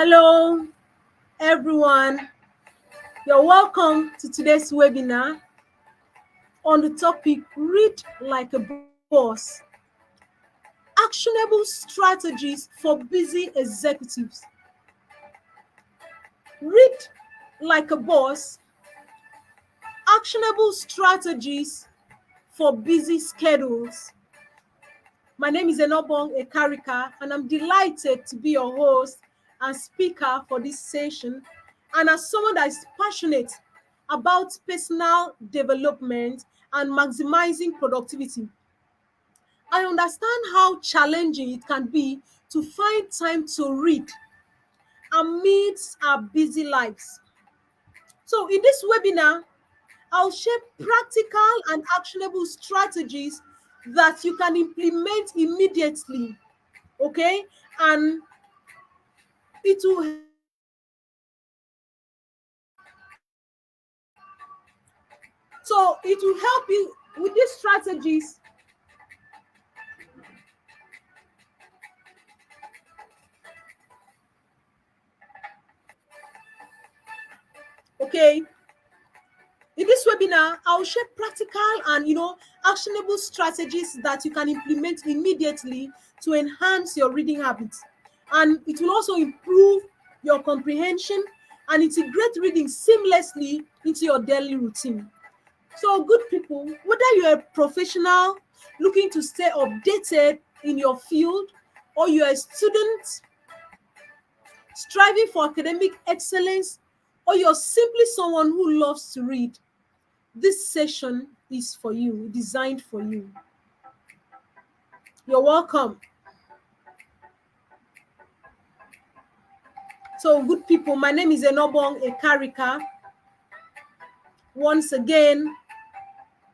Hello, everyone. You're welcome to today's webinar on the topic Read Like a Boss. Actionable strategies for busy executives. Read like a boss. Actionable strategies for busy schedules. My name is Enobong Ekarika, and I'm delighted to be your host and speaker for this session. And as someone that is passionate about personal development and maximizing productivity, I understand how challenging it can be to find time to read amidst our busy lives. So, in this webinar, I'll share practical and actionable strategies that you can implement immediately, okay? And it will help you with these strategies. Okay, in this webinar, I'll share practical and actionable strategies that you can implement immediately to enhance your reading habits. And it will also improve your comprehension and integrate reading seamlessly into your daily routine. So, good people, whether you're a professional looking to stay updated in your field, or you're a student striving for academic excellence, or you're simply someone who loves to read, this session is for you, designed for you. You're welcome. So, good people, my name is Enobong Ekarika once again,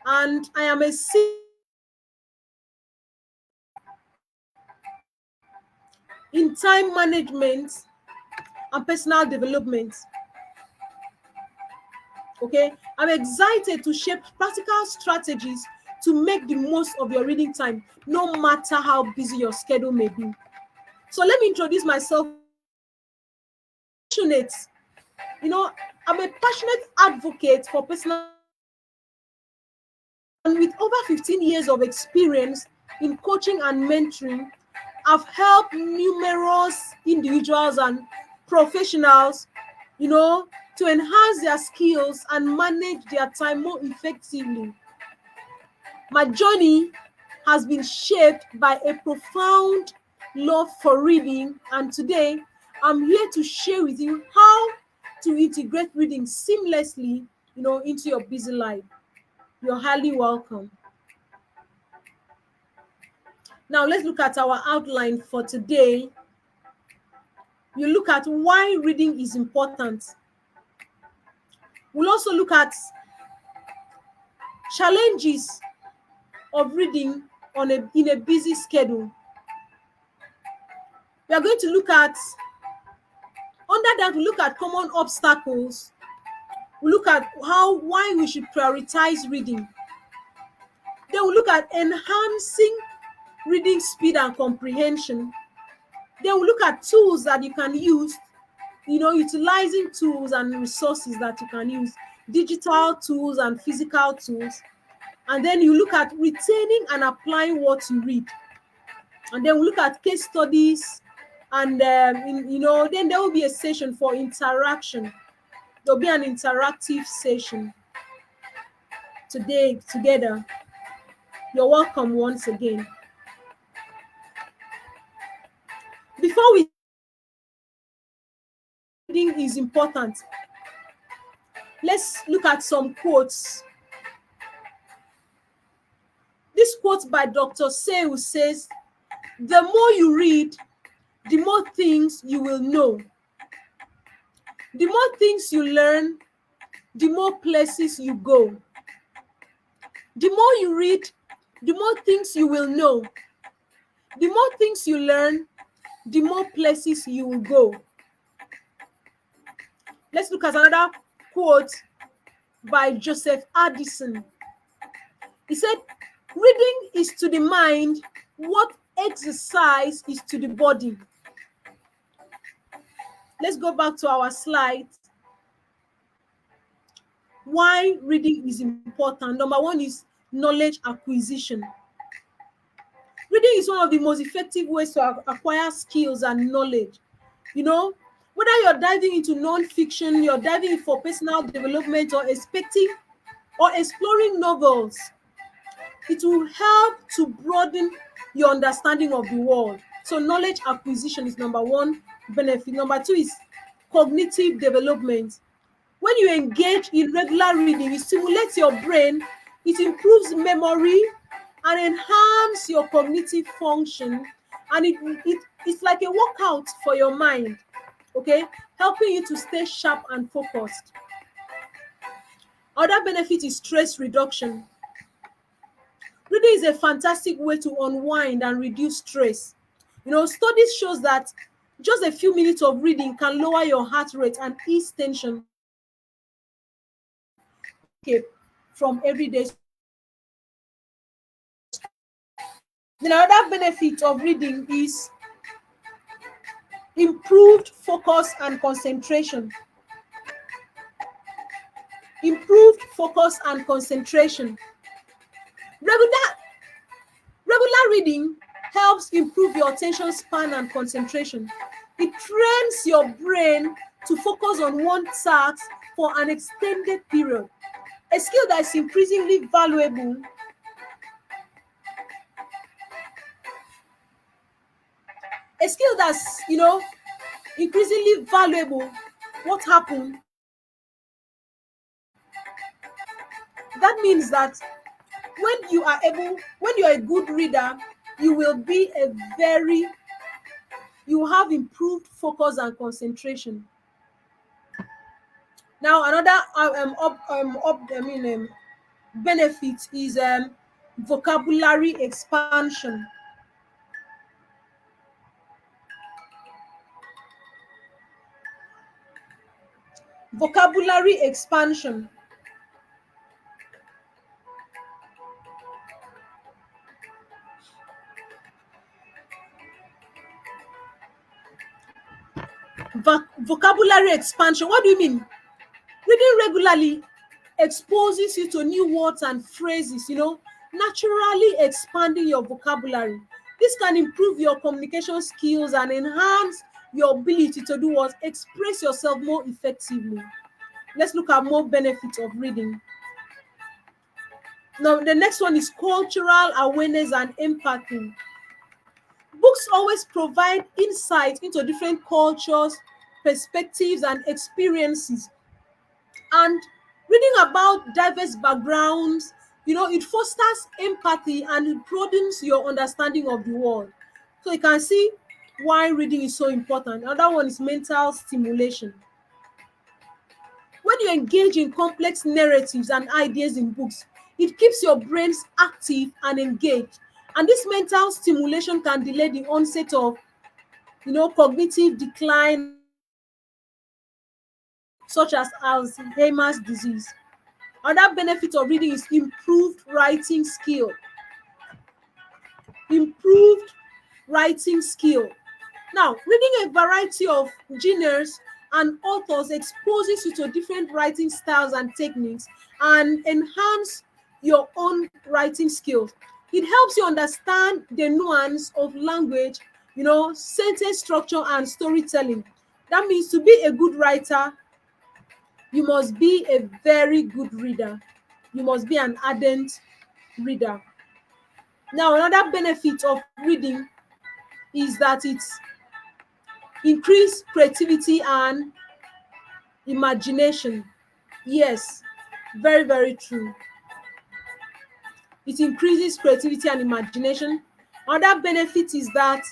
and I am a in time management and personal development. Okay, I'm excited to share practical strategies to make the most of your reading time, no matter how busy your schedule may be. So let me introduce myself. I'm a passionate advocate for personal, and with over 15 years of experience in coaching and mentoring, I've helped numerous individuals and professionals, to enhance their skills and manage their time more effectively. My journey has been shaped by a profound love for reading, and today I'm here to share with you how to integrate reading seamlessly, into your busy life. You're highly welcome. Now let's look at our outline for today. You look at why reading is important. We'll also look at challenges of reading in a busy schedule. We are going to look at, under that, we look at common obstacles. We look at why we should prioritize reading. Then we look at enhancing reading speed and comprehension. Then we look at tools that you can use, utilizing tools and resources that you can use, digital tools and physical tools. And then you look at retaining and applying what you read. And then we look at case studies, and then there will be a session for interaction. There'll be an interactive session today together. You're welcome once again. Before we reading is important, let's look at some quotes. This quote by Dr. Seu says, "The more you read, the more things you will know. The more things you learn, the more places you go. The more you read, the more things you will know. The more things you learn, the more places you will go." Let's look at another quote by Joseph Addison. He said, "Reading is to the mind what exercise is to the body." let's go back to our slide. Why reading is important. Number one is knowledge acquisition. Reading is one of the most effective ways to acquire skills and knowledge. You know, whether you're diving into non-fiction, you're diving for personal development, or expecting or exploring novels, it will help to broaden your understanding of the world. So knowledge acquisition is number one benefit. Number two is cognitive development. When you engage in regular reading, it stimulates your brain, it improves memory, and enhance your cognitive function. And it's like a workout for your mind, okay, helping you to stay sharp and focused. Other benefit is stress reduction. Reading is a fantastic way to unwind and reduce stress. Studies shows that just a few minutes of reading can lower your heart rate and ease tension from everyday stress. Then another benefit of reading is improved focus and concentration. Improved focus and concentration. Regular reading helps improve your attention span and concentration. It trains your brain to focus on one task for an extended period, a skill that is increasingly valuable. A skill that's, increasingly valuable. What happened? That means that when you're a good reader, you will be you have improved focus and concentration. Now another benefit is vocabulary expansion. Vocabulary expansion. Vocabulary expansion. What do you mean? Reading regularly exposes you to new words and phrases, naturally expanding your vocabulary. This can improve your communication skills and enhance your ability to do what? Express yourself more effectively. Let's look at more benefits of reading. Now, the next one is cultural awareness and empathy. Books always provide insight into different cultures, perspectives, and experiences. And reading about diverse backgrounds, it fosters empathy and it broadens your understanding of the world. So you can see why reading is so important. Another one is mental stimulation. When you engage in complex narratives and ideas in books, it keeps your brains active and engaged. And this mental stimulation can delay the onset of, cognitive decline, such as Alzheimer's disease. Another benefit of reading is improved writing skill. Improved writing skill. Now, reading a variety of genres and authors exposes you to different writing styles and techniques and enhance your own writing skills. It helps you understand the nuance of language, sentence structure and storytelling. That means to be a good writer, you must be a very good reader. You must be an ardent reader. Now, another benefit of reading is that it increases creativity and imagination. Yes, very, very true. It increases creativity and imagination. Another benefit is that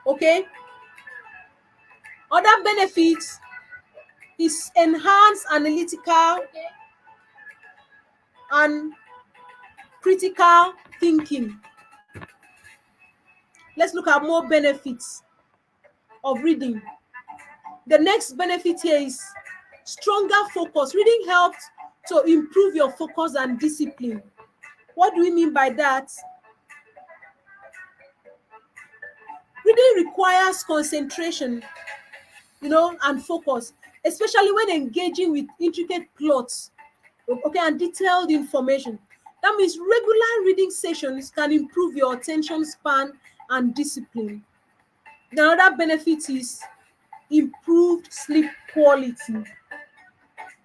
okay, other benefits is enhanced analytical and critical thinking. Let's look at more benefits of reading. The next benefit here is stronger focus. Reading helps to improve your focus and discipline. What do we mean by that? Reading requires concentration, and focus, especially when engaging with intricate plots, okay, and detailed information. That means regular reading sessions can improve your attention span and discipline. The other benefit is improved sleep quality.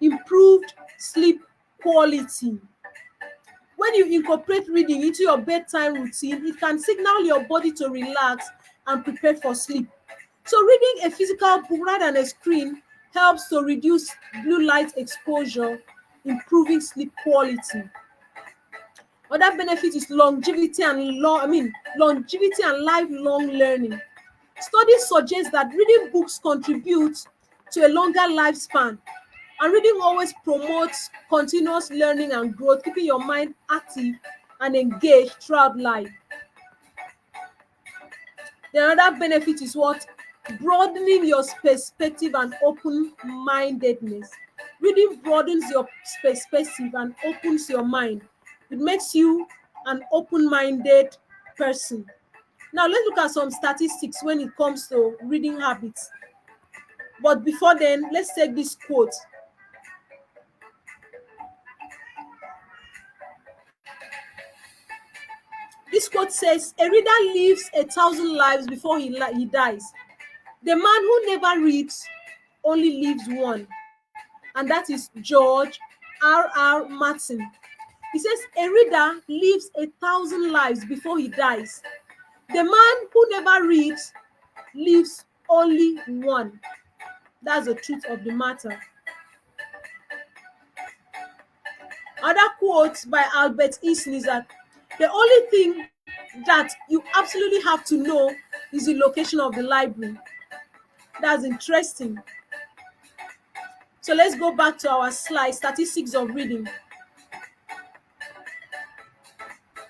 Improved sleep quality. When you incorporate reading into your bedtime routine, it can signal your body to relax and prepare for sleep. So reading a physical book rather than a screen helps to reduce blue light exposure, improving sleep quality. Other benefit is longevity and lifelong learning. Studies suggest that reading books contribute to a longer lifespan, and reading always promotes continuous learning and growth, keeping your mind active and engaged throughout life. The other benefit is what? Broadening your perspective and open-mindedness. Reading broadens your perspective and opens your mind. It makes you an open-minded person. Now, let's look at some statistics when it comes to reading habits. But before then, let's take this quote. This quote says, "A reader lives 1,000 lives before he dies. The man who never reads only lives one." And that is George R.R. Martin. He says, "A reader lives 1,000 lives before he dies. The man who never reads lives only one." That's the truth of the matter. Other quotes by Albert Einstein is that the only thing that you absolutely have to know is the location of the library. That's interesting. So let's go back to our slide, statistics of reading.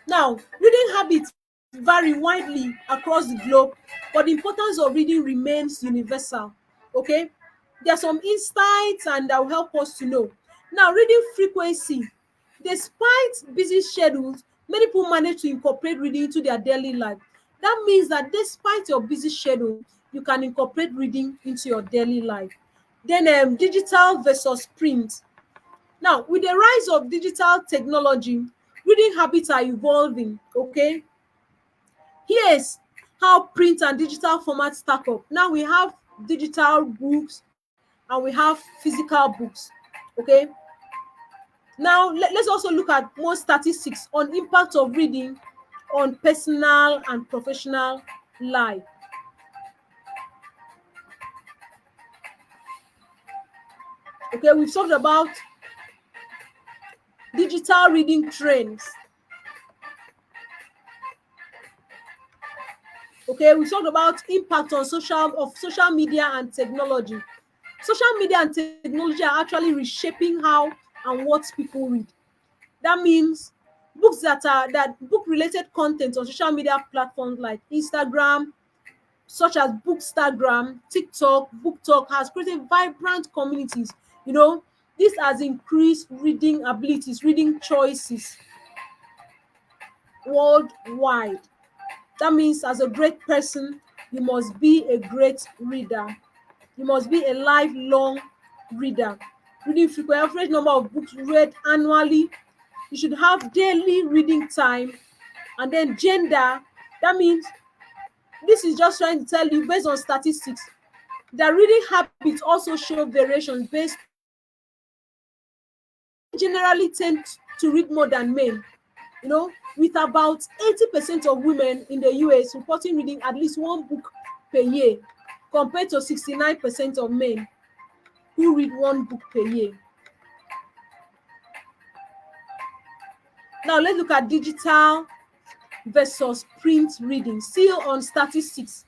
Now, reading habits vary widely across the globe, but the importance of reading remains universal. Okay? There are some insights and that will help us to know. Now, reading frequency. Despite busy schedules, many people manage to incorporate reading into their daily life. That means that despite your busy schedule, you can incorporate reading into your daily life. Then digital versus print. Now, with the rise of digital technology, reading habits are evolving, okay? Here's how print and digital formats stack up. Now we have digital books and we have physical books, okay? Now, let's also look at more statistics on impact of reading on personal and professional life. Okay, we've talked about digital reading trends. Okay, we talked about impact on social media and technology. Social media and technology are actually reshaping how and what people read. That means book related content on social media platforms like Instagram, such as Bookstagram, TikTok, BookTok has created vibrant communities. This has increased reading abilities, reading choices worldwide. That means as a great person, you must be a great reader. You must be a lifelong reader. Reading frequent, average number of books read annually. You should have daily reading time. And then gender, that means this is just trying to tell you based on statistics that reading habits also show variations based generally tend to read more than men. With about 80% of women in the US reporting reading at least one book per year, compared to 69% of men who read one book per year. Now, let's look at digital versus print reading, still on statistics.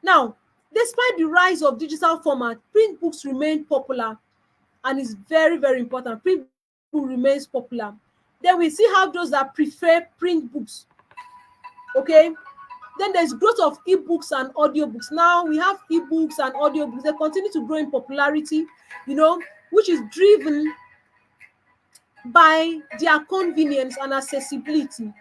Now, despite the rise of digital format, print books remain popular and is very, very important. Print book remains popular. Then we see how those that prefer print books. Okay, Then there's growth of ebooks and audiobooks. Now we have ebooks and audiobooks. They continue to grow in popularity, which is driven by their convenience and accessibility.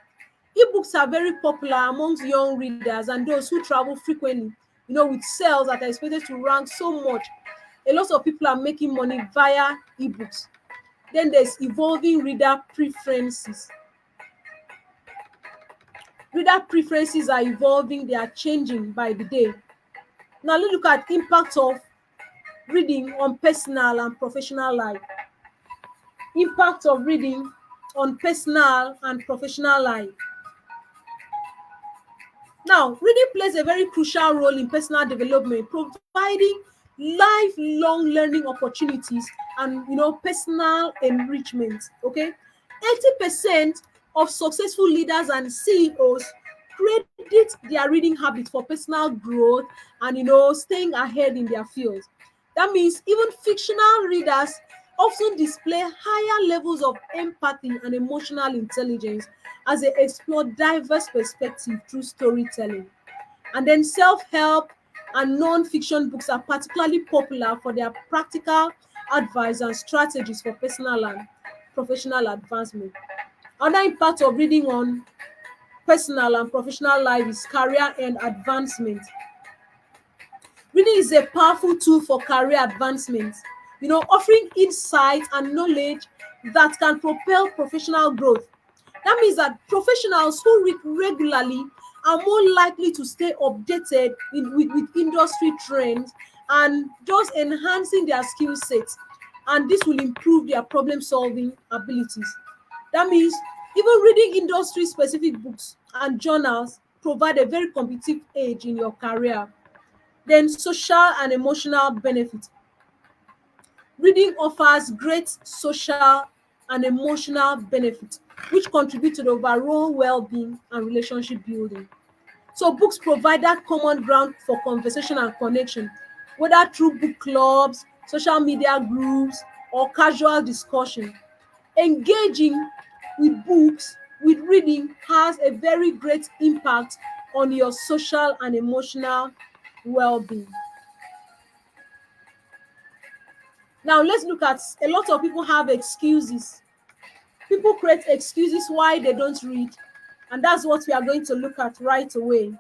Ebooks are very popular amongst young readers and those who travel frequently, with sales that are expected to rank so much. A lot of people are making money via ebooks. Then there's evolving reader preferences. Reader preferences are evolving, they are changing by the day. Now let's look at impact of reading on personal and professional life. Impact of reading on personal and professional life. Now, reading plays a very crucial role in personal development, providing lifelong learning opportunities and personal enrichment. Okay, 80% of successful leaders and CEOs credit their reading habits for personal growth and staying ahead in their fields. That means even fictional readers often display higher levels of empathy and emotional intelligence as they explore diverse perspectives through storytelling. And then self-help and non-fiction books are particularly popular for their practical advice and strategies for personal and professional advancement. Another impact of reading on personal and professional life is career and advancement. Reading is a powerful tool for career advancement, offering insight and knowledge that can propel professional growth. That means that professionals who read regularly are more likely to stay updated with industry trends and just enhancing their skill sets. And this will improve their problem solving abilities. That means even reading industry specific books and journals provide a very competitive edge in your career. Then social and emotional benefits. Reading offers great social and emotional benefits, which contribute to the overall well-being and relationship building. So books provide that common ground for conversation and connection, whether through book clubs, social media groups, or casual discussion. Engaging with books, with reading, has a very great impact on your social and emotional well-being. Now let's look at, a lot of people have excuses. People create excuses why they don't read, and that's what we are going to look at right away.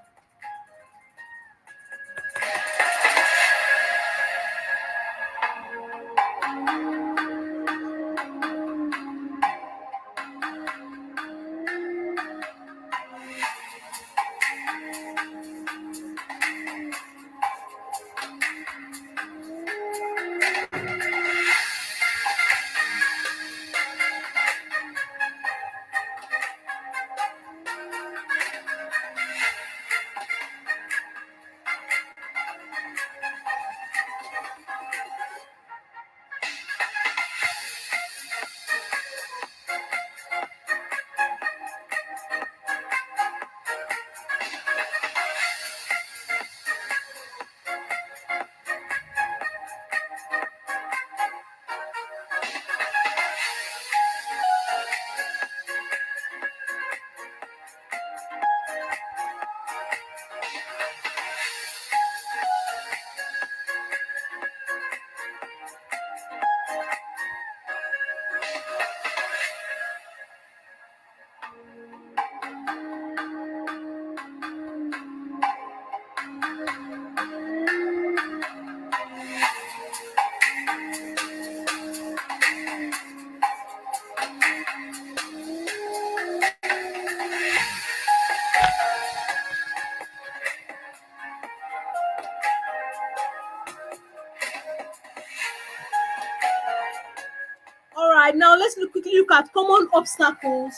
All right, now let's quickly look at common obstacles,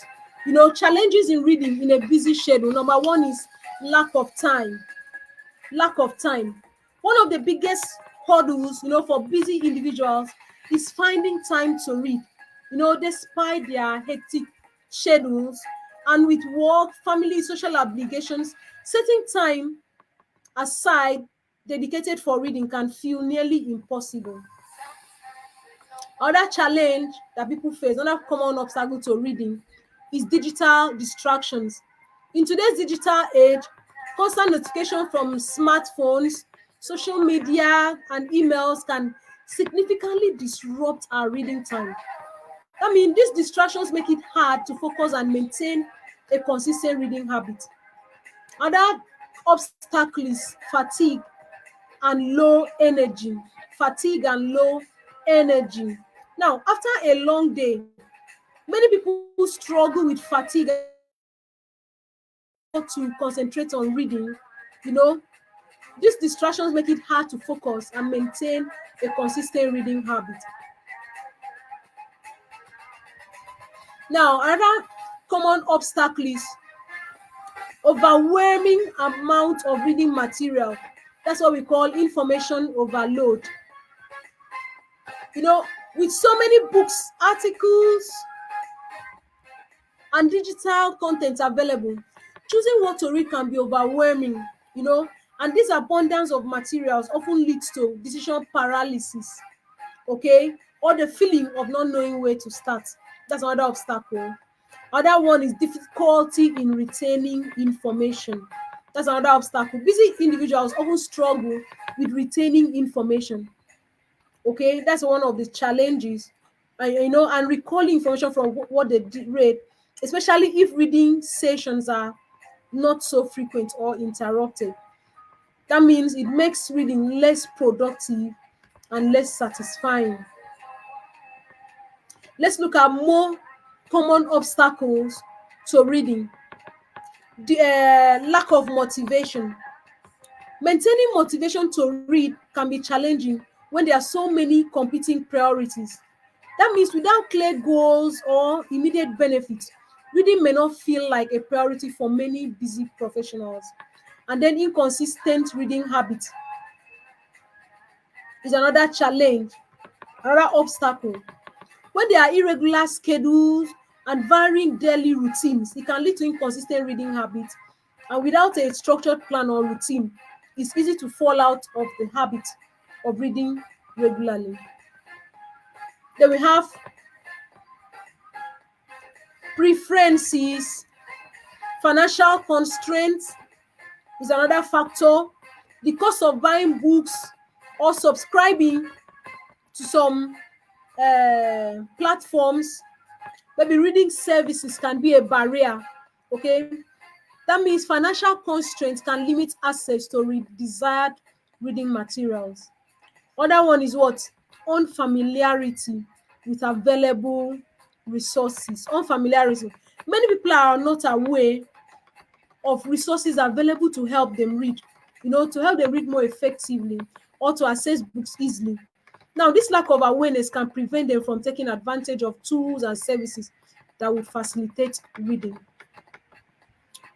challenges in reading in a busy schedule. Number one is lack of time. Lack of time. One of the biggest hurdles, for busy individuals is finding time to read, despite their hectic schedules and with work, family, social obligations, setting time aside dedicated for reading can feel nearly impossible. Other challenge that people face, another common obstacle to reading, is digital distractions. In today's digital age, Constant notification from smartphones, social media, and emails can significantly disrupt our reading time. I mean, these distractions make it hard to focus and maintain a consistent reading habit. Other obstacle is and low energy. Fatigue and low energy. Now, after a long day, many people struggle with fatigue and low energy to concentrate on reading. You know, these distractions make it hard to focus and maintain a consistent reading habit. Now, another common obstacle is overwhelming amount of reading material. That's what we call information overload. You know, with so many books, articles, and digital content available, choosing what to read can be overwhelming, and this abundance of materials often leads to decision paralysis, okay, or the feeling of not knowing where to start. That's another obstacle. Other one is difficulty in retaining information. That's another obstacle. Busy individuals often struggle with retaining information. Okay, that's one of the challenges. And recalling information from what they read, especially if reading sessions are not so frequent or interrupted. That means it makes reading less productive and less satisfying. Let's look at more common obstacles to reading. The lack of motivation. Maintaining motivation to read can be challenging when there are so many competing priorities. That means without clear goals or immediate benefits, reading may not feel like a priority for many busy professionals. And then inconsistent reading habits is another challenge, another obstacle. When there are irregular schedules and varying daily routines, it can lead to inconsistent reading habits. And without a structured plan or routine, it's easy to fall out of the habit of reading regularly. Then we have preferences. Financial constraints is another factor. The cost of buying books or subscribing to some platforms, maybe reading services, can be a barrier. Okay, that means financial constraints can limit access to desired reading materials. Other one is what? Unfamiliarity with available resources. Unfamiliarity. Many people are not aware of resources available to help them read, to help them read more effectively or to access books easily. Now, this lack of awareness can prevent them from taking advantage of tools and services that would facilitate reading.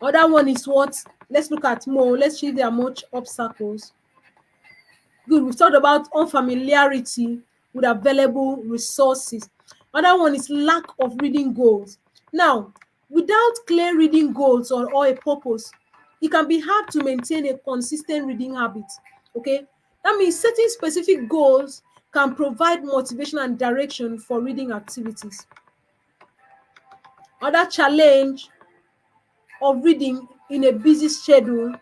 Other one is what? Let's look at more. Let's see if there are much obstacles. Good, we've talked about unfamiliarity with available resources. Another one is lack of reading goals. Now, without clear reading goals or a purpose, it can be hard to maintain a consistent reading habit. Okay, that means setting specific goals can provide motivation and direction for reading activities. Another challenge of reading in a busy schedule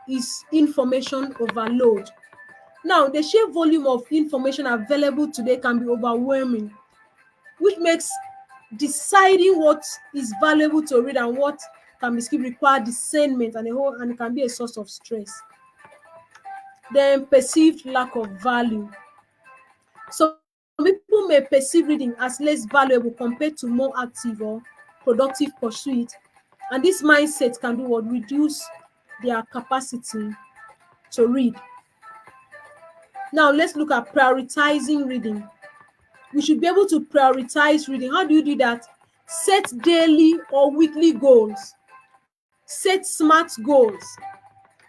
is information overload. Now, the sheer volume of information available today can be overwhelming, which makes deciding what is valuable to read and what can be skipped require discernment and it can be a source of stress. Then perceived lack of value. Some people may perceive reading as less valuable compared to more active or productive pursuit, and this mindset can do what? Reduce their capacity to read. Now, let's look at prioritizing reading. We should be able to prioritize reading. How do you do that? Set daily or weekly goals. Set SMART goals.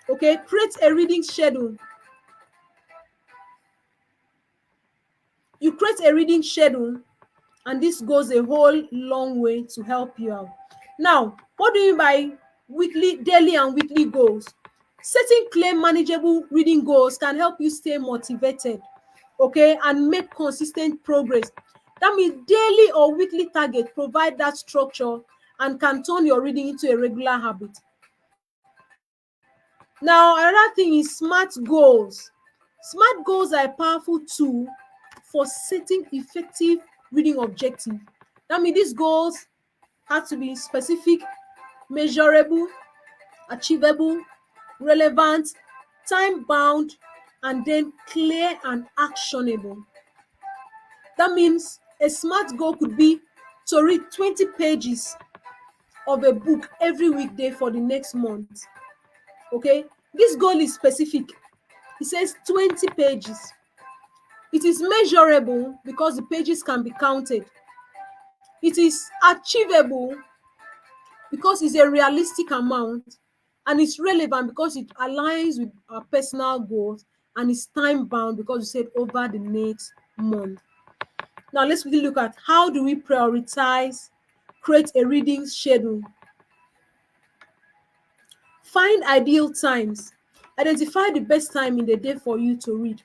Okay, create a reading schedule. You create a reading schedule, and this goes a whole long way to help you out. Now, what do you mean by daily and weekly goals? Setting clear, manageable reading goals can help you stay motivated, okay, and make consistent progress. That means daily or weekly targets provide that structure and can turn your reading into a regular habit. Now, another thing is smart goals. Smart goals are a powerful tool for setting effective reading objectives. That means these goals have to be specific, measurable, achievable, relevant, time bound, and then clear and actionable. That means a smart goal could be to read 20 pages of a book every weekday for the next month. Okay, this goal is specific. It says 20 pages. It is measurable because the pages can be counted. It is achievable because it's a realistic amount, and it's relevant because it aligns with our personal goals, and it's time bound because we said over the next month. Now let's really look at how do we prioritize, create a reading schedule. Find ideal times. Identify the best time in the day for you to read.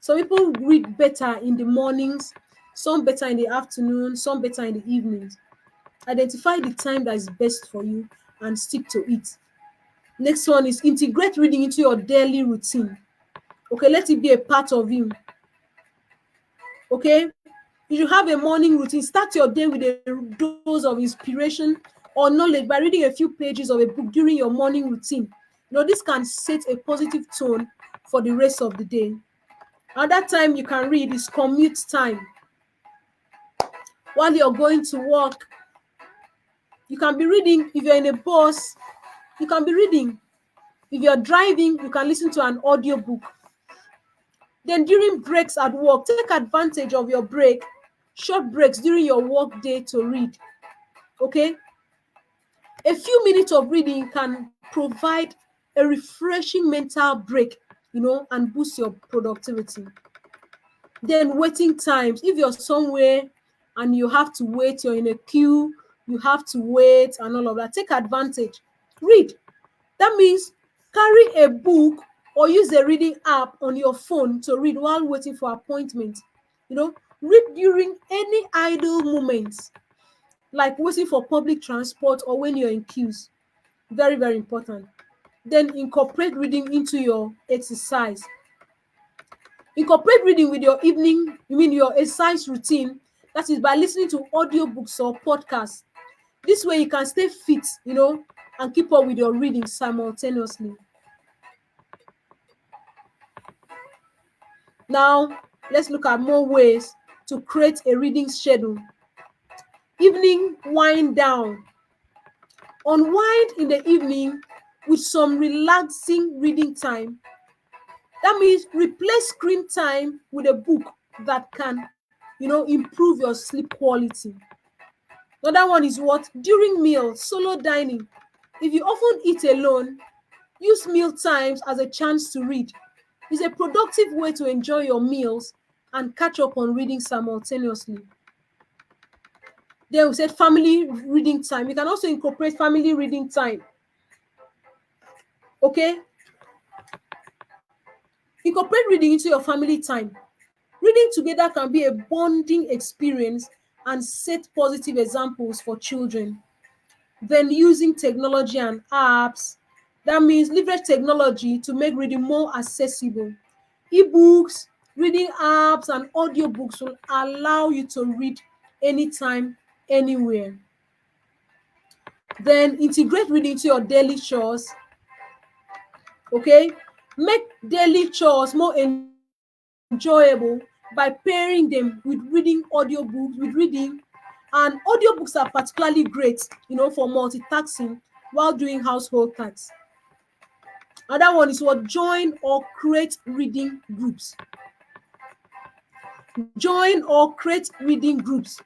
Some people read better in the mornings, some better in the afternoon, some better in the evenings. Identify the time that is best for you and stick to it. Next one is integrate reading into your daily routine. Okay, let it be a part of you. Okay, if you have a morning routine, start your day with a dose of inspiration or knowledge by reading a few pages of a book during your morning routine. This can set a positive tone for the rest of the day. Another time you can read is commute time. While you're going to work, you can be reading. If you're in a bus, you can be reading. If you're driving, you can listen to an audiobook. Then during breaks at work, take advantage of your short breaks during your work day to read. Okay? A few minutes of reading can provide a refreshing mental break, and boost your productivity. Then waiting times. If you're somewhere and you have to wait, you're in a queue, you have to wait and all of that, take advantage. Read. That means carry a book or use a reading app on your phone to read while waiting for appointment. Read during any idle moments, like waiting for public transport or when you're in queues. Very, very important. Then incorporate reading into your exercise. Incorporate reading with your your exercise routine. That is by listening to audiobooks or podcasts. This way you can stay fit, and keep up with your reading simultaneously. Now, let's look at more ways to create a reading schedule. Evening wind down. Unwind in the evening with some relaxing reading time. That means replace screen time with a book that can, improve your sleep quality. Another one is what? During meals, solo dining. If you often eat alone, use meal times as a chance to read. It's a productive way to enjoy your meals and catch up on reading simultaneously. Then we said family reading time. You can also incorporate family reading time. Okay? Incorporate reading into your family time. Reading together can be a bonding experience and set positive examples for children. Then using technology and apps. That means leverage technology to make reading more accessible. Ebooks, reading apps, and audiobooks will allow you to read anytime, anywhere. Then integrate reading into your daily chores. Okay? Make daily chores more enjoyable by pairing them with reading. And audiobooks are particularly great, for multitasking while doing household tasks. Another one is what? Join or create reading groups. Join or create reading groups.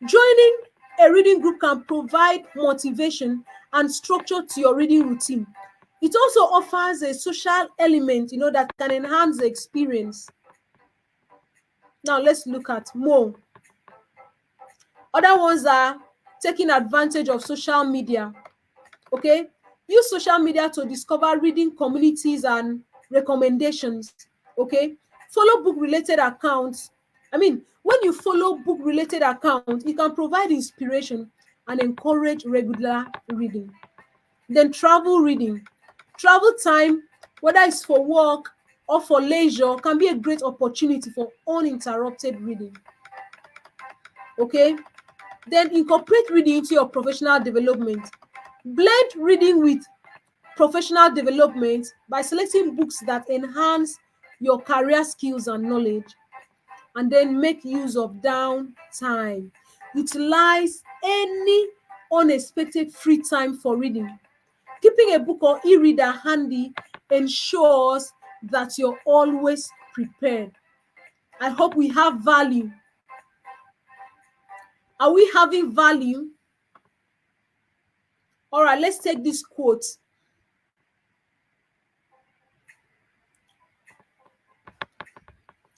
Joining a reading group can provide motivation and structure to your reading routine. It also offers a social element, that can enhance the experience. Now let's look at more. Other ones are taking advantage of social media. Okay? Use social media to discover reading communities and recommendations. Okay? Follow book-related accounts. When you follow book-related accounts, it can provide inspiration and encourage regular reading. Then travel reading. Travel time, whether it's for work or for leisure, can be a great opportunity for uninterrupted reading. Okay? Then incorporate reading into your professional development. Blend reading with professional development by selecting books that enhance your career skills and knowledge. And then make use of downtime. Utilize any unexpected free time for reading. Keeping a book or e-reader handy ensures that you're always prepared. I hope we have value. Are we having value? All right, let's take this quote.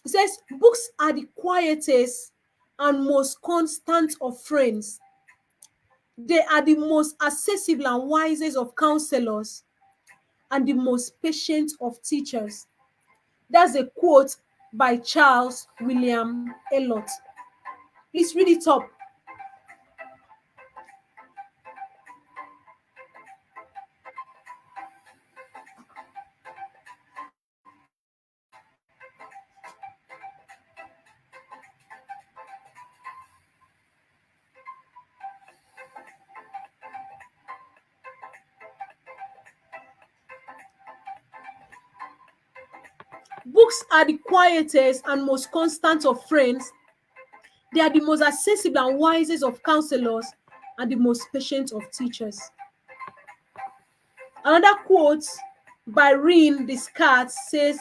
It says, books are the quietest and most constant of friends. They are the most accessible and wisest of counselors and the most patient of teachers. That's a quote by Charles William Eliot. Please read it up. Books are the quietest and most constant of friends. They are the most accessible and wisest of counselors and the most patient of teachers. Another quote by René Descartes says,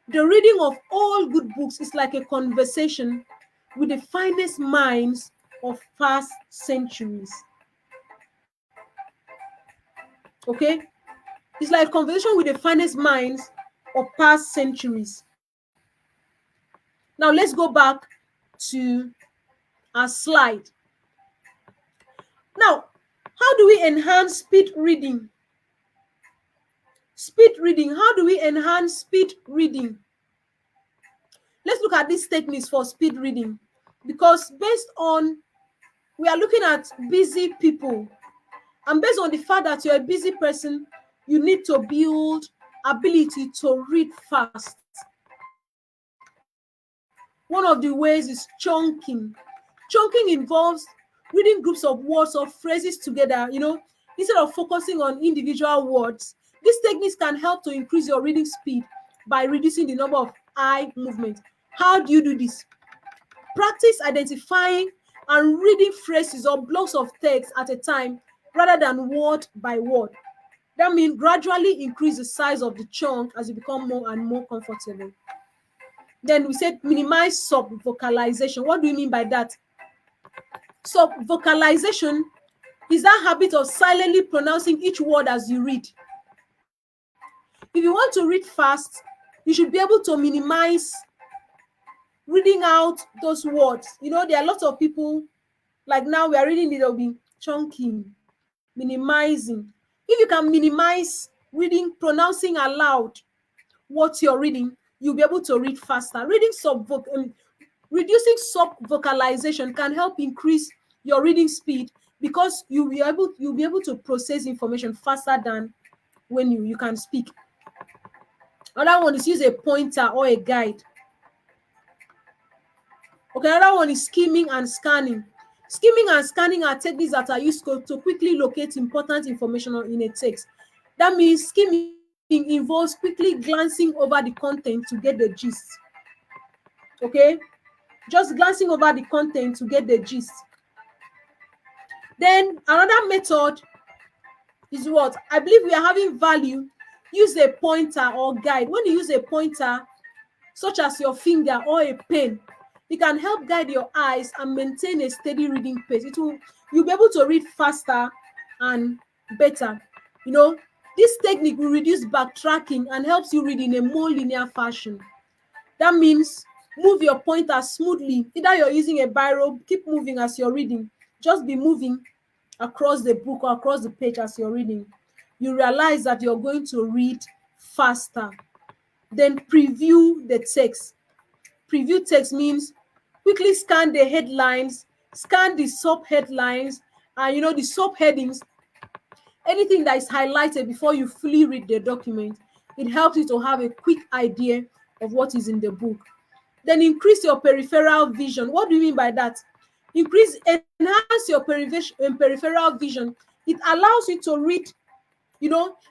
the reading of all good books is like a conversation with the finest minds of past centuries. Okay? It's like a conversation with the finest minds of past centuries. Now let's go back to our slide. Now, how do we enhance speed reading? Speed reading. How do we enhance speed reading? Let's look at these techniques for speed reading, because we are looking at busy people, and based on the fact that you're a busy person, you need to build ability to read fast. One of the ways is chunking. Chunking involves reading groups of words or phrases together, instead of focusing on individual words. These techniques can help to increase your reading speed by reducing the number of eye movements. How do you do this? Practice identifying and reading phrases or blocks of text at a time rather than word by word. That means gradually increase the size of the chunk as you become more and more comfortable. Then we said minimize sub-vocalization. What do you mean by that? Sub-vocalization is that habit of silently pronouncing each word as you read. If you want to read fast, you should be able to minimize reading out those words. There are lots of people, like now we are reading it, they'll be chunking, minimizing. If you can minimize reading, pronouncing aloud what you're reading, you'll be able to read faster. Reducing sub-vocalization can help increase your reading speed, because you'll be able to process information faster than when you can speak. Another one is use a pointer or a guide. Okay, another one is skimming and scanning. Skimming and scanning are techniques that are used to quickly locate important information in a text. That means skimming involves quickly glancing over the content to get the gist. Okay, just glancing over the content to get the gist. Then another method is what? I believe we are having value. Use a pointer or guide. When you use a pointer, such as your finger or a pen, it can help guide your eyes and maintain a steady reading pace. You'll be able to read faster and better. This technique will reduce backtracking and helps you read in a more linear fashion. That means move your pointer smoothly. Either you're using a biro, keep moving as you're reading. Just be moving across the book or across the page as you're reading. You realize that you're going to read faster. Then preview the text. Preview text means quickly scan the headlines, scan the sub-headlines, and the subheadings. anything that is highlighted before you fully read the document. It helps you to have a quick idea of what is in the book. Then increase your peripheral vision. What do you mean by that? Enhance your peripheral vision. It allows you to read,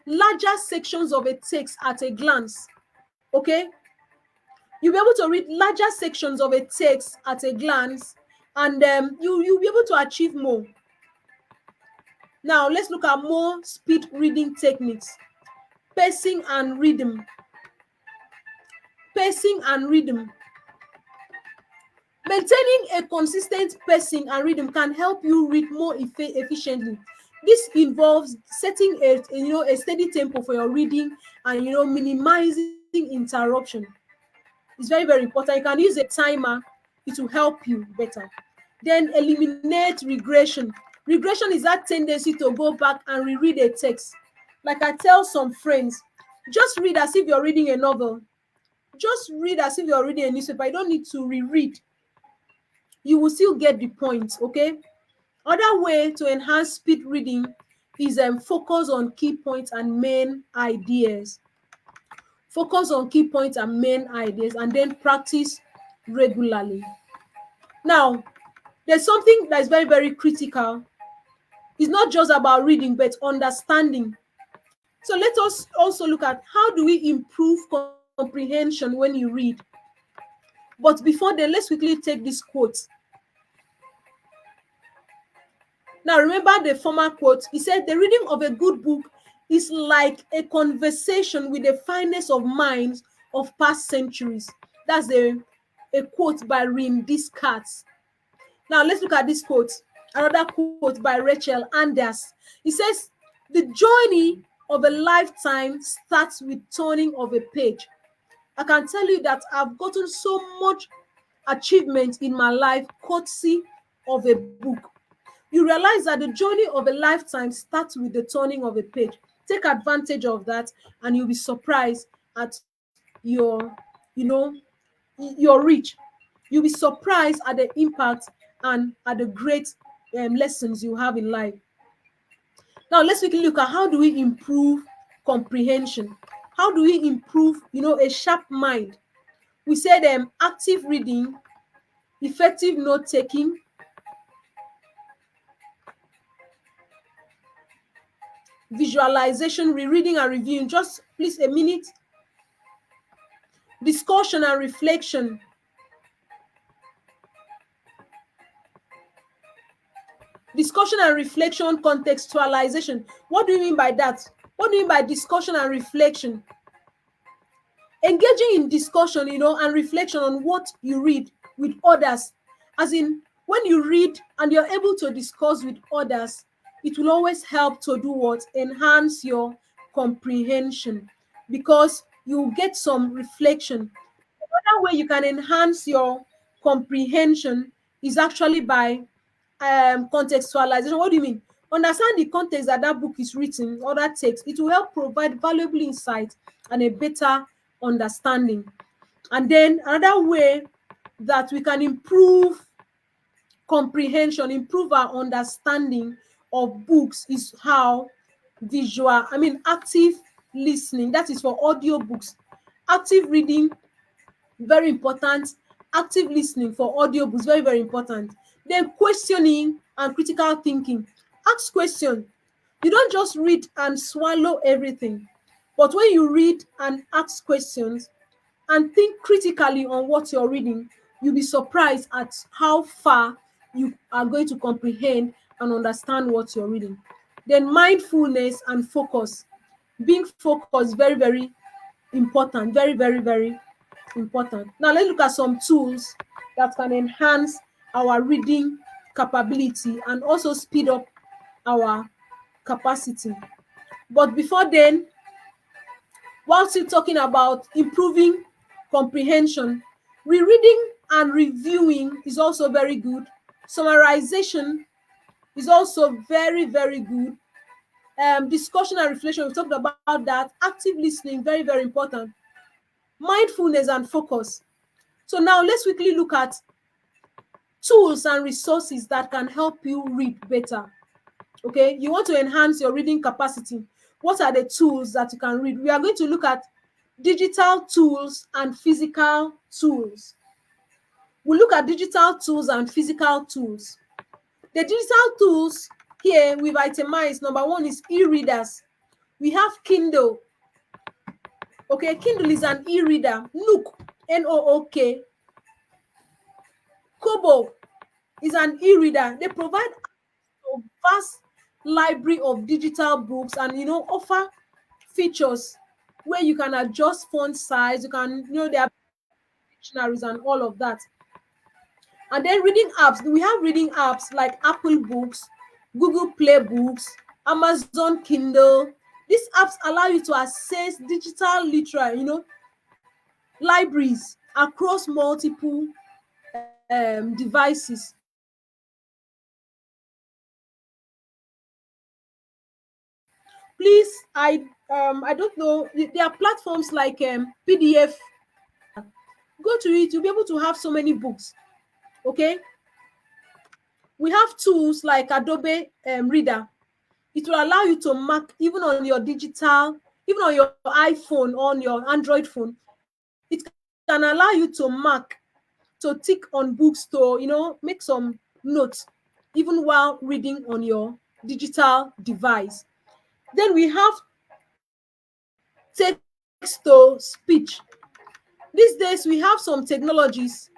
larger sections of a text at a glance. Okay? You'll be able to read larger sections of a text at a glance, and you'll be able to achieve more. Now, let's look at more speed reading techniques. Pacing and rhythm. Pacing and rhythm. Maintaining a consistent pacing and rhythm can help you read more efficiently. This involves setting a steady tempo for your reading, and minimizing interruption. It's very, very important. You can use a timer. It will help you better. Then eliminate regression. Regression is that tendency to go back and reread a text. Like I tell some friends, just read as if you're reading a novel. Just read as if you're reading a newspaper. You don't need to reread. You will still get the point, okay? Other way to enhance speed reading is focus on key points and main ideas. Focus on key points and main ideas, and then practice regularly. Now, there's something that is very, very critical. It's not just about reading, but understanding. So let us also look at how do we improve comprehension when you read. But before then, let's quickly take this quote. Now, remember the former quote. He said, the reading of a good book is like a conversation with the finest of minds of past centuries. That's a quote by René Descartes. Now, let's look at this quote. Another quote by Rachel Anders. He says, the journey of a lifetime starts with turning of a page. I can tell you that I've gotten so much achievement in my life courtesy of a book. You realize that the journey of a lifetime starts with the turning of a page. Take advantage of that, and you'll be surprised at your reach. You'll be surprised at the impact and at the great lessons you have in life. Now, let's quickly look at how do we improve comprehension. How do we improve, a sharp mind? We said active reading, effective note-taking, visualization, rereading and reviewing. Just please a minute. Discussion and reflection. Discussion and reflection, contextualization. What do you mean by that? What do you mean by discussion and reflection? Engaging in discussion, and reflection on what you read with others. As in, when you read and you're able to discuss with others, it will always help to do what? Enhance your comprehension, because you get some reflection. Another way you can enhance your comprehension is actually by contextualization. What do you mean? Understand the context that book is written or that text. It will help provide valuable insight and a better understanding. And then another way that we can improve comprehension, improve our understanding of books is how active listening. That is for audio books. Active reading, very important. Active listening for audiobooks, very, very important. Then questioning and critical thinking. Ask questions. You don't just read and swallow everything, but when you read and ask questions and think critically on what you're reading, you'll be surprised at how far you are going to comprehend and understand what you're reading. Then mindfulness and focus. Being focused, very, very important. Very, very, very important. Now, let's look at some tools that can enhance our reading capability and also speed up our capacity. But before then, while still talking about improving comprehension, rereading and reviewing is also very good. Summarization is also very, very good. Discussion and reflection, we talked about that. Active listening, very, very important. Mindfulness and focus. So now let's quickly look at tools and resources that can help you read better. Okay, you want to enhance your reading capacity. What are the tools that you can read? We are going to look at digital tools and physical tools. We'll look at digital tools and physical tools. The digital tools here we've itemized. Number one is e-readers. We have Kindle. Okay, Kindle is an e-reader. Nook, Nook. Kobo is an e-reader. They provide a vast library of digital books and offer features where you can adjust font size. You can there are dictionaries and all of that. And then reading apps, we have reading apps like Apple Books, Google Play Books, Amazon Kindle. These apps allow you to access digital literature, libraries across multiple devices. Please, I don't know. There are platforms like PDF. Go to it, you'll be able to have so many books. Okay, we have tools like Adobe Reader. It will allow you to mark even on your digital, even on your iPhone, on your Android phone. It can allow you to mark, to tick on books, to make some notes even while reading on your digital device. Then we have text to speech. These days we have some technologies,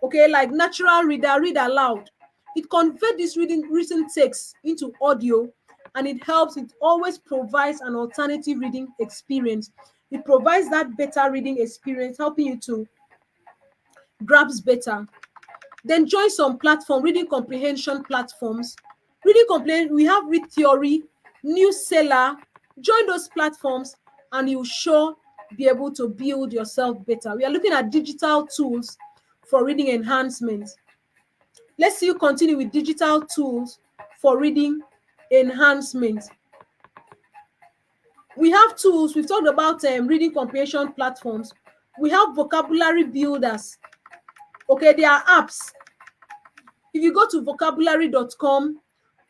okay, like natural reader, read aloud. It converts this written text into audio, and it always provides an alternative reading experience. It provides that better reading experience, helping you to grasp better. Then join some platform, reading comprehension platforms. Reading comprehension, we have Read Theory, Newsseller. Join those platforms and you'll sure be able to build yourself better. We are looking at digital tools for reading enhancement. Let's see you continue with digital tools for reading enhancement. We have tools, we've talked about reading comprehension platforms. We have vocabulary builders. Okay, there are apps. If you go to vocabulary.com,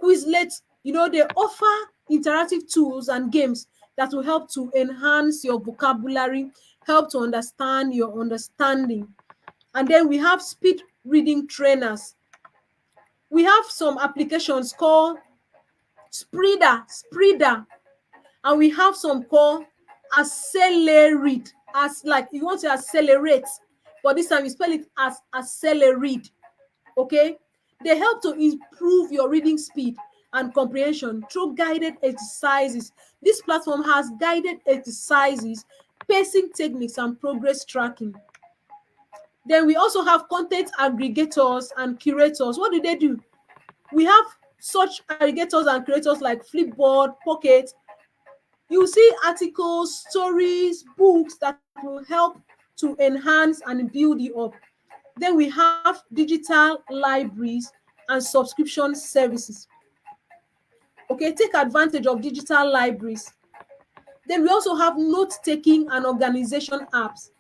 Quizlet, they offer interactive tools and games that will help to enhance your vocabulary, help to understand your understanding. And then we have speed reading trainers. We have some applications called Spreader, and we have some called Accelerate, as like you want to accelerate, but this time you spell it as Accelerate. Okay, they help to improve your reading speed and comprehension through guided exercises. This platform has guided exercises, pacing techniques, and progress tracking. Then we also have content aggregators and curators. What do? We have such aggregators and curators like Flipboard, Pocket. You see articles, stories, books that will help to enhance and build you up. Then we have digital libraries and subscription services. Okay, take advantage of digital libraries. Then we also have note-taking and organization apps.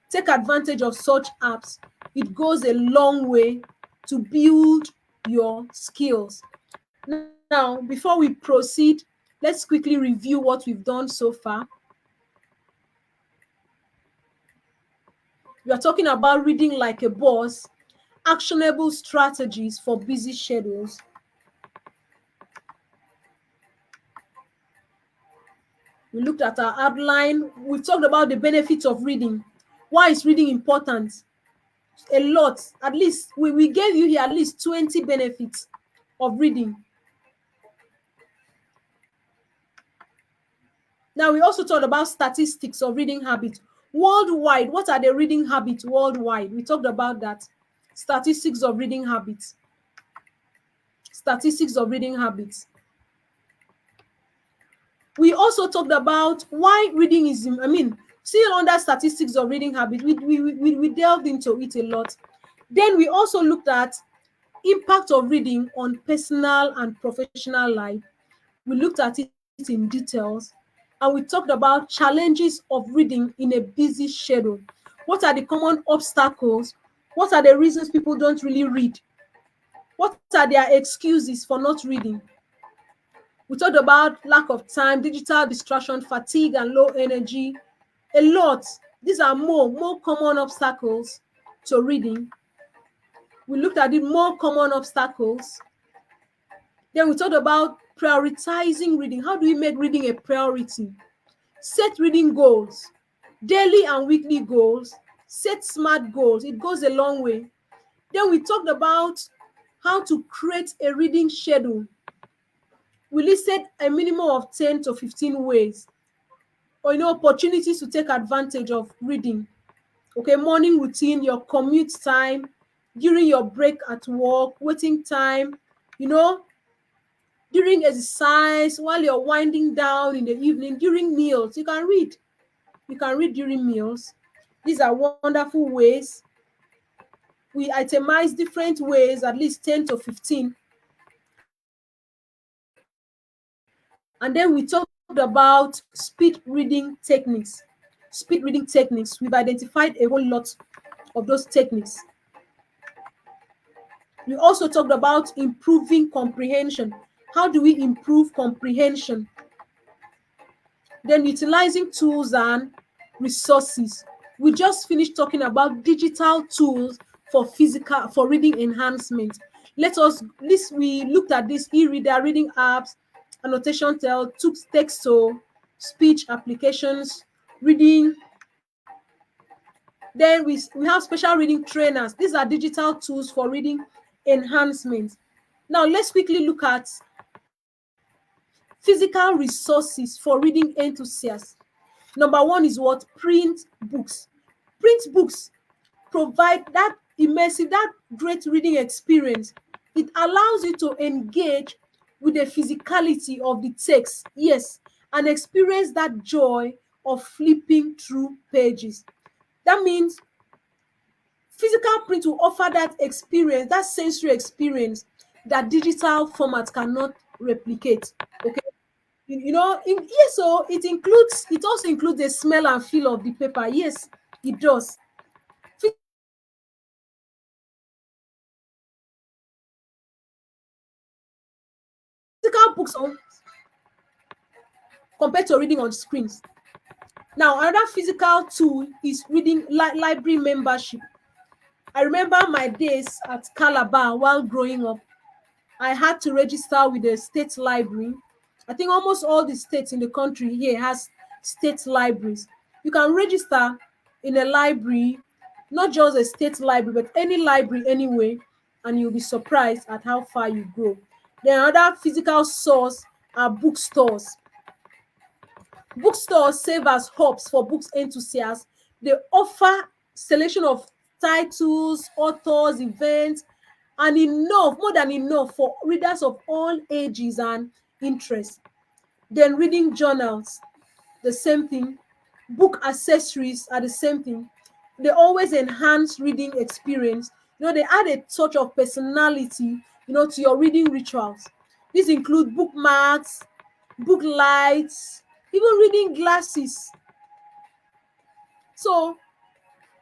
Take advantage of such apps. It goes a long way to build your skills. Now, before we proceed, let's quickly review what we've done so far. We are talking about reading like a boss, actionable strategies for busy schedules. We looked at our outline. We talked about the benefits of reading. Why is reading important? A lot. At least, we gave you here at least 20 benefits of reading. Now, we also talked about statistics of reading habits. Worldwide, what are the reading habits worldwide? We talked about that. Statistics of reading habits. Statistics of reading habits. We also talked about why reading is, still under statistics of reading habits, we delved into it a lot. Then we also looked at impact of reading on personal and professional life. We looked at it in details, and we talked about challenges of reading in a busy schedule. What are the common obstacles? What are the reasons people don't really read? What are their excuses for not reading? We talked about lack of time, digital distraction, fatigue, and low energy. A lot. These are more common obstacles to reading. We looked at the more common obstacles. Then we talked about prioritizing reading. How do we make reading a priority? Set reading goals, daily and weekly goals. Set smart goals. It goes a long way. Then we talked about how to create a reading schedule. We listed a minimum of 10 to 15 ways or opportunities to take advantage of reading. Okay, morning routine, your commute time, during your break at work, waiting time, you know, during exercise, while you're winding down in the evening, during meals. You can read. You can read during meals. These are wonderful ways. We itemize different ways, at least 10 to 15. And then we talked about speed reading techniques. Speed reading techniques. We've identified a whole lot of those techniques. We also talked about improving comprehension. How do we improve comprehension? Then utilizing tools and resources. We just finished talking about digital tools for reading enhancement. We looked at this e-reader, reading apps, annotation text to speech applications, reading. Then we have special reading trainers. These are digital tools for reading enhancement. Now let's quickly look at physical resources for reading enthusiasts. Number one is what? Print books. Print books provide that immersive, that great reading experience. It allows you to engage with the physicality of the text, yes, and experience that joy of flipping through pages. That means physical print will offer that experience, that sensory experience that digital format cannot replicate. Okay, yes, so it also includes the smell and feel of the paper. Yes, it does. Physical books compared to reading on screens. Now, another physical tool is reading library membership. I remember my days at Calabar while growing up. I had to register with the state library. I think almost all the states in the country here has state libraries. You can register in a library, not just a state library, but any library anyway, and you'll be surprised at how far you go. Then another physical source are bookstores. Bookstores serve as hubs for books enthusiasts. They offer selection of titles, authors, events, and more than enough for readers of all ages and interests. Then reading journals, the same thing. Book accessories are the same thing. They always enhance reading experience. They add a touch of personality, to your reading rituals. These include bookmarks, book lights, even reading glasses. So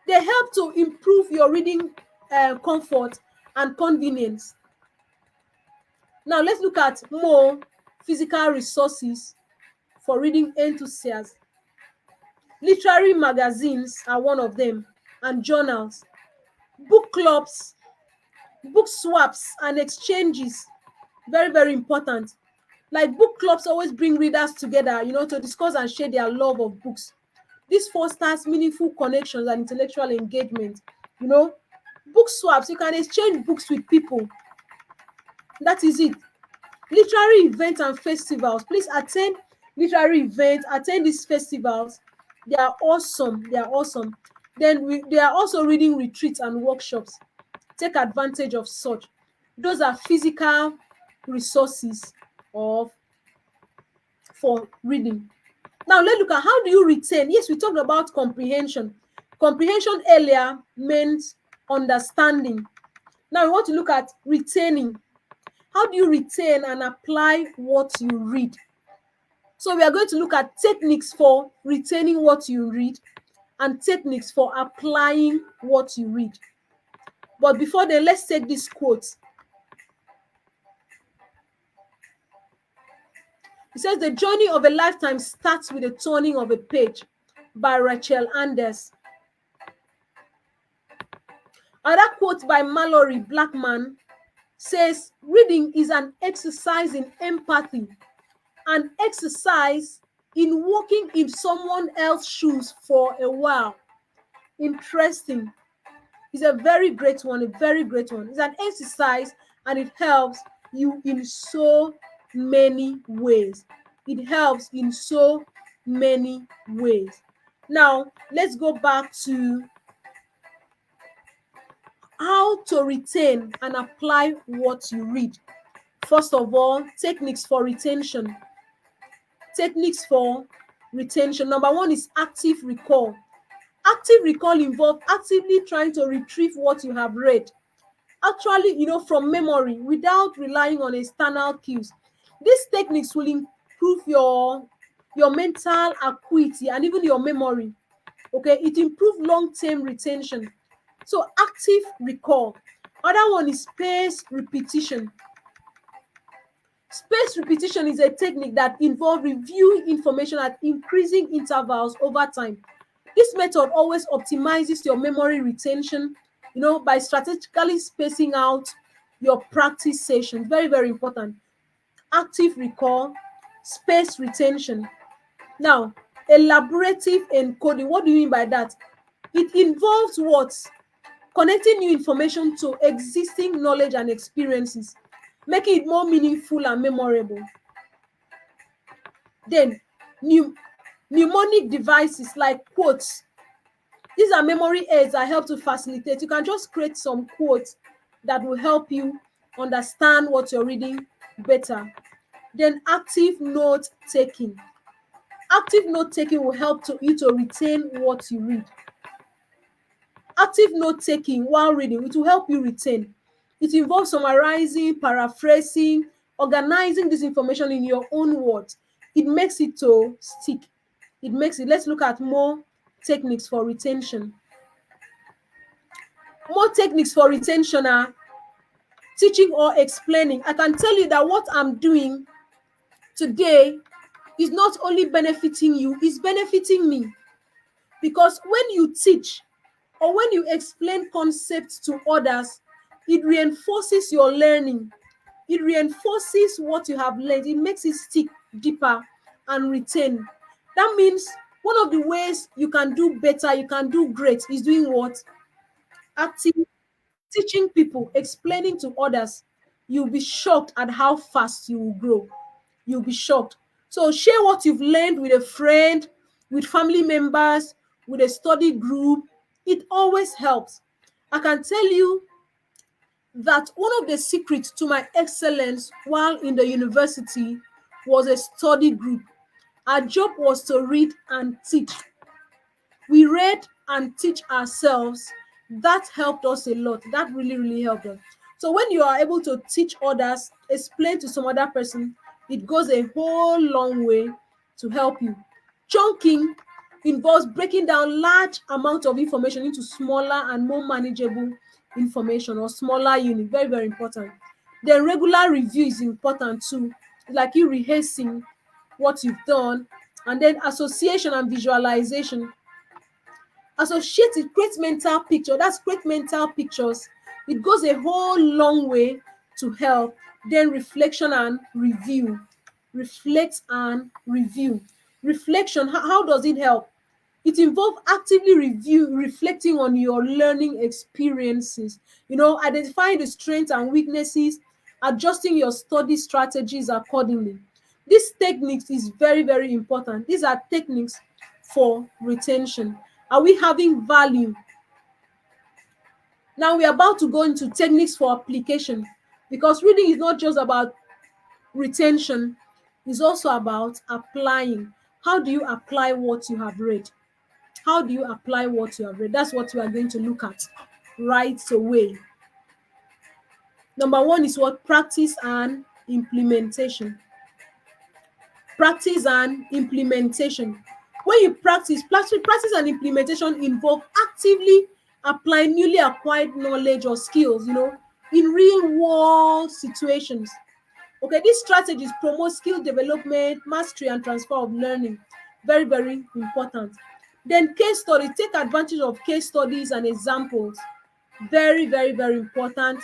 they help to improve your reading comfort and convenience. Now let's look at more physical resources for reading enthusiasts. Literary magazines are one of them, and journals. Book clubs, book swaps, and exchanges, very, very important. Like book clubs always bring readers together, to discuss and share their love of books. This fosters meaningful connections and intellectual engagement. Book swaps, you can exchange books with people. That is it. Literary events and festivals. Please attend literary events, attend these festivals. They are awesome. They are awesome. Then they are also reading retreats and workshops. Take advantage of such. Those are physical resources of for reading. Now let's look at how do you retain. Yes, we talked about comprehension. Comprehension earlier meant understanding. Now we want to look at retaining. How do you retain and apply what you read? So we are going to look at techniques for retaining what you read and techniques for applying what you read. But before then, let's take this quote. It says the journey of a lifetime starts with the turning of a page by Rachel Anders. Another quote by Mallory Blackman says, reading is an exercise in empathy, an exercise in walking in someone else's shoes for a while. Interesting. It's a very great one, a very great one. It's an exercise and it helps you in so many ways. It helps in so many ways. Now, let's go back to how to retain and apply what you read. First of all, techniques for retention. Techniques for retention. Number one is active recall. Active recall involves actively trying to retrieve what you have read, actually, from memory without relying on external cues. These techniques will improve your mental acuity and even your memory. Okay, it improves long-term retention. So active recall. Other one is spaced repetition. Spaced repetition is a technique that involves reviewing information at increasing intervals over time. This method always optimizes your memory retention, by strategically spacing out your practice sessions. Very, very important. Active recall, spaced retention. Now, elaborative encoding. What do you mean by that? It involves what? Connecting new information to existing knowledge and experiences, making it more meaningful and memorable. Then, mnemonic devices like quotes. These are memory aids that help to facilitate. You can just create some quotes that will help you understand what you're reading better. Then active note taking. Active note taking will help you to retain what you read. Active note taking while reading, it will help you retain. It involves summarizing, paraphrasing, organizing this information in your own words. It makes it to stick. Let's look at more techniques for retention. More techniques for retention are teaching or explaining. I can tell you that what I'm doing today is not only benefiting you, it's benefiting me. Because when you teach or when you explain concepts to others, it reinforces your learning. It reinforces what you have learned. It makes it stick deeper and retain. That means one of the ways you can do better, you can do great, is doing what? Active teaching people, explaining to others. You'll be shocked at how fast you will grow. You'll be shocked. So share what you've learned with a friend, with family members, with a study group. It always helps. I can tell you that one of the secrets to my excellence while in the university was a study group. Our job was to read and teach. We read and teach ourselves. That helped us a lot. That really, really helped us. So when you are able to teach others, explain to some other person, it goes a whole long way to help you. Chunking involves breaking down large amounts of information into smaller and more manageable information or smaller units. Very, very important. Then regular review is important too. Like you rehearsing what you've done. And then association and visualization. Associate it, create mental picture. That's create mental pictures. It goes a whole long way to help. Then reflection and review. Reflect and review. Reflection, how does it help? It involves actively reflecting on your learning experiences, identifying the strengths and weaknesses, adjusting your study strategies accordingly. This technique is very, very important. These are techniques for retention. Are we having value? Now we're about to go into techniques for application, because reading is not just about retention, it's also about applying. How do you apply what you have read? How do you apply what you have read? That's what we are going to look at right away. Number one is what? Practice and implementation. Practice and implementation. When you practice and implementation involve actively applying newly acquired knowledge or skills, in real world situations. Okay, these strategies promote skill development, mastery, and transfer of learning. Very, very important. Then case studies, take advantage of case studies and examples. Very, very, very important.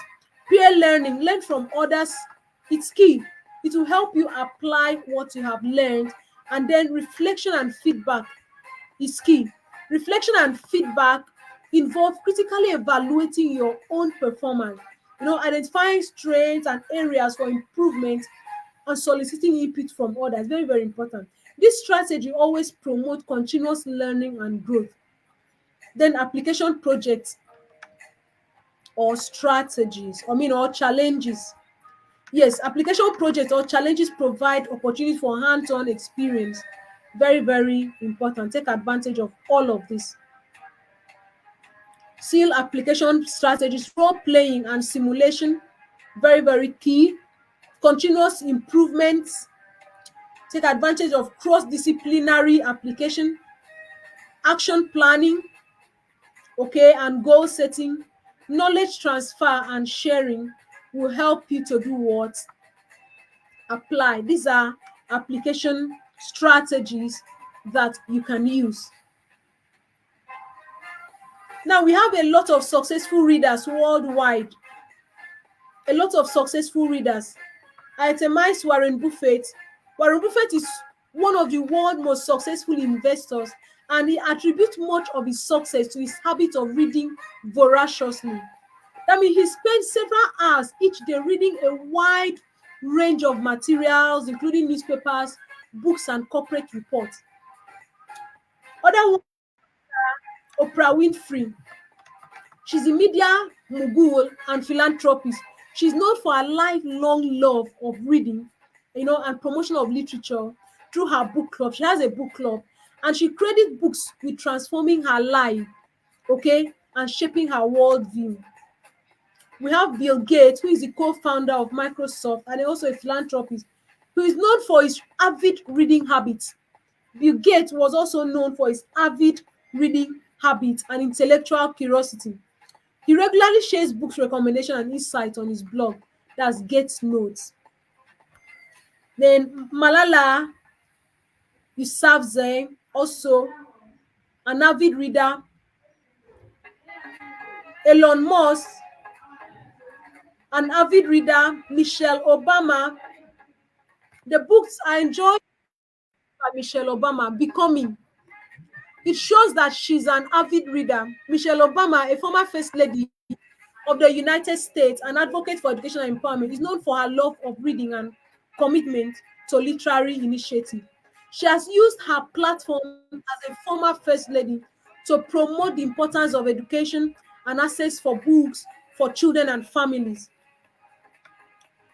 Peer learning, learn from others. It's key. It will help you apply what you have learned. And then reflection and feedback is key. Reflection and feedback involve critically evaluating your own performance, identifying strengths and areas for improvement, and soliciting input from others. Very, very important. This strategy always promotes continuous learning and growth. Then application projects or strategies, or challenges. Yes, application projects or challenges provide opportunities for hands-on experience. Very, very important. Take advantage of all of this. Seal application strategies, role playing and simulation. Very, very key. Continuous improvements. Take advantage of cross-disciplinary application. Action planning, okay, and goal setting. Knowledge transfer and sharing will help you to do what? Apply. These are application strategies that you can use. Now, we have a lot of successful readers worldwide. A lot of successful readers. I itemize Warren Buffett. Warren Buffett is one of the world's most successful investors, and he attributes much of his success to his habit of reading voraciously. That means he spends several hours each day reading a wide range of materials, including newspapers, books, and corporate reports. Other ones are Oprah Winfrey. She's a media mogul and philanthropist. She's known for her lifelong love of reading, and promotion of literature through her book club. She has a book club, and she credits books with transforming her life, okay, and shaping her worldview. We have Bill Gates, who is the co-founder of Microsoft and also a philanthropist, who is known for his avid reading habits. Bill Gates was also known for his avid reading habits and intellectual curiosity. He regularly shares books recommendation and insights on his blog. That's Gates Notes. Then Malala Yousafzai, also an avid reader. Elon Musk, an avid reader. Michelle Obama. The books I enjoy by Michelle Obama, Becoming. It shows that she's an avid reader. Michelle Obama, a former First Lady of the United States, an advocate for education and empowerment, is known for her love of reading and commitment to literary initiative. She has used her platform as a former First Lady to promote the importance of education and access for books for children and families.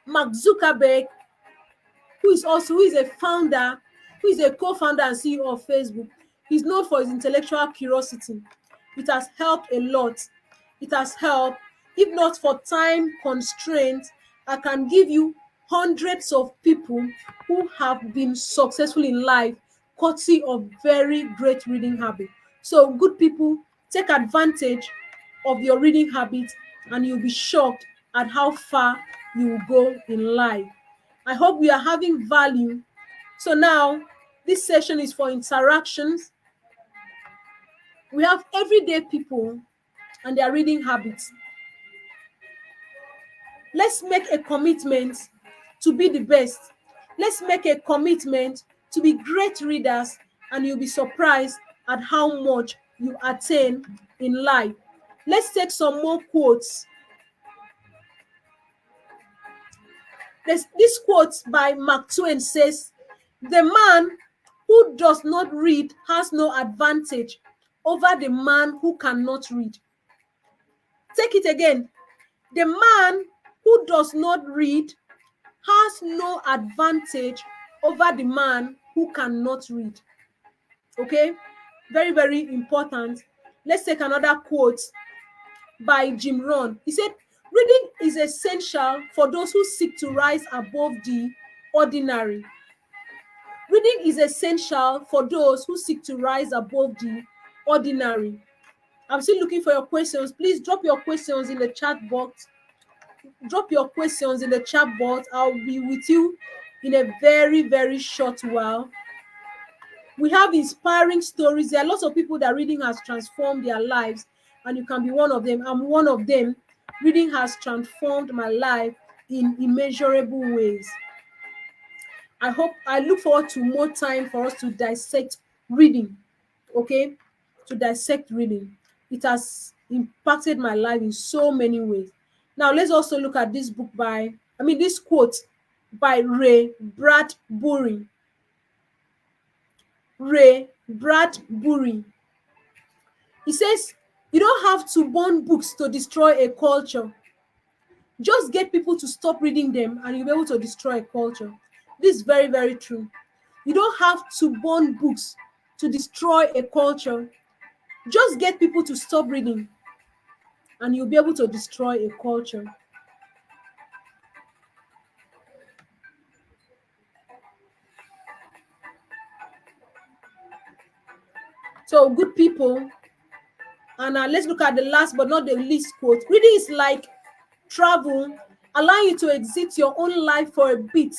Mark Zuckerberg, who is a co-founder and CEO of Facebook, he's known for his intellectual curiosity. It has helped a lot. It has helped. If not for time constraints, I can give you hundreds of people who have been successful in life courtesy of very great reading habit. So good people, take advantage of your reading habit and you'll be shocked at how far you will go in life. I hope we are having value. So now, this session is for interactions. We have everyday people and their reading habits. Let's make a commitment to be the best. Let's make a commitment to be great readers, and you'll be surprised at how much you attain in life. Let's take some more quotes. This quote by Mark Twain says, "The man who does not read has no advantage over the man who cannot read." Take it again. The man who does not read has no advantage over the man who cannot read. Okay? Very, very important. Let's take another quote by Jim Rohn. He said, "Reading is essential for those who seek to rise above the ordinary." Reading is essential for those who seek to rise above the ordinary. I'm still looking for your questions. Please drop your questions in the chat box. drop your questions in the chat box. I'll be with you in a very, very short while. We have inspiring stories. There are lots of people that reading has transformed their lives, and you can be one of them. I'm one of them. Reading has transformed my life in immeasurable ways. I look forward to more time for us to dissect reading, okay? To dissect reading. It has impacted my life in so many ways. Now, let's also look at this quote by Ray Bradbury. Ray Bradbury. He says, you don't have to burn books to destroy a culture. Just get people to stop reading them and you'll be able to destroy a culture. This is very, very true. You don't have to burn books to destroy a culture. Just get people to stop reading and you'll be able to destroy a culture. So, good people, and let's look at the last but not the least quote. Reading is like travel, allowing you to exit your own life for a bit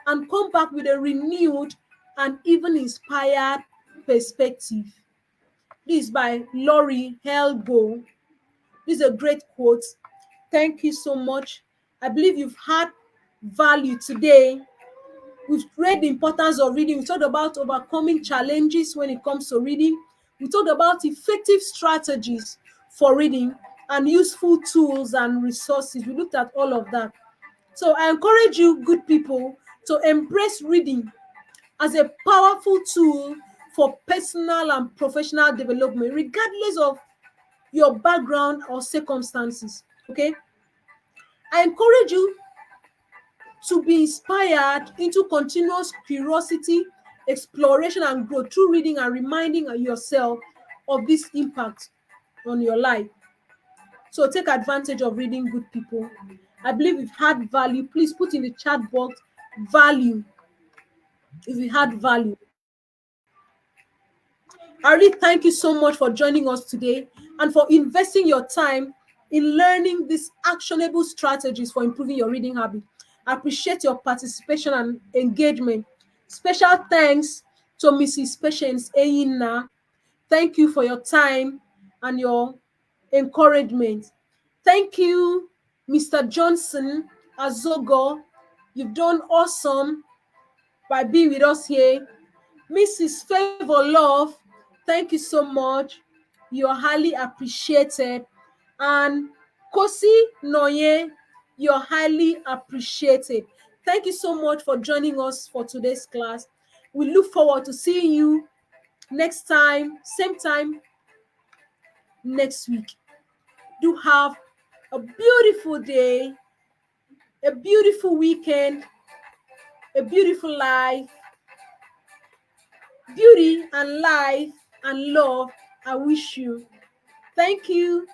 and come back with a renewed and even inspired perspective. This is by Laurie Helbo. This is a great quote. Thank you so much. I believe you've had value today. We've read the importance of reading. We talked about overcoming challenges when it comes to reading. We talked about effective strategies for reading and useful tools and resources. We looked at all of that. So I encourage you, good people, to embrace reading as a powerful tool for personal and professional development, regardless of your background or circumstances. Okay? I encourage you to be inspired into continuous curiosity, exploration, and growth through reading and reminding yourself of this impact on your life. So take advantage of reading, good people. I believe you've had value. Please put in the chat box value if you had value. I really thank you so much for joining us today and for investing your time in learning these actionable strategies for improving your reading habit. I appreciate your participation and engagement. Special thanks to Mrs. Patience Eyina. Thank you for your time and your encouragement. Thank you, Mr. Johnson Azogo. You've done awesome by being with us here. Mrs. Favor Love, thank you so much. You're highly appreciated. And Kosi Noye, you're highly appreciated. Thank you so much for joining us for today's class. We look forward to seeing you next time, same time next week. Do have a beautiful day, a beautiful weekend, a beautiful life. Beauty and life and love, I wish you. Thank you.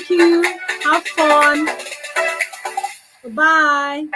Thank you. Have fun. Bye.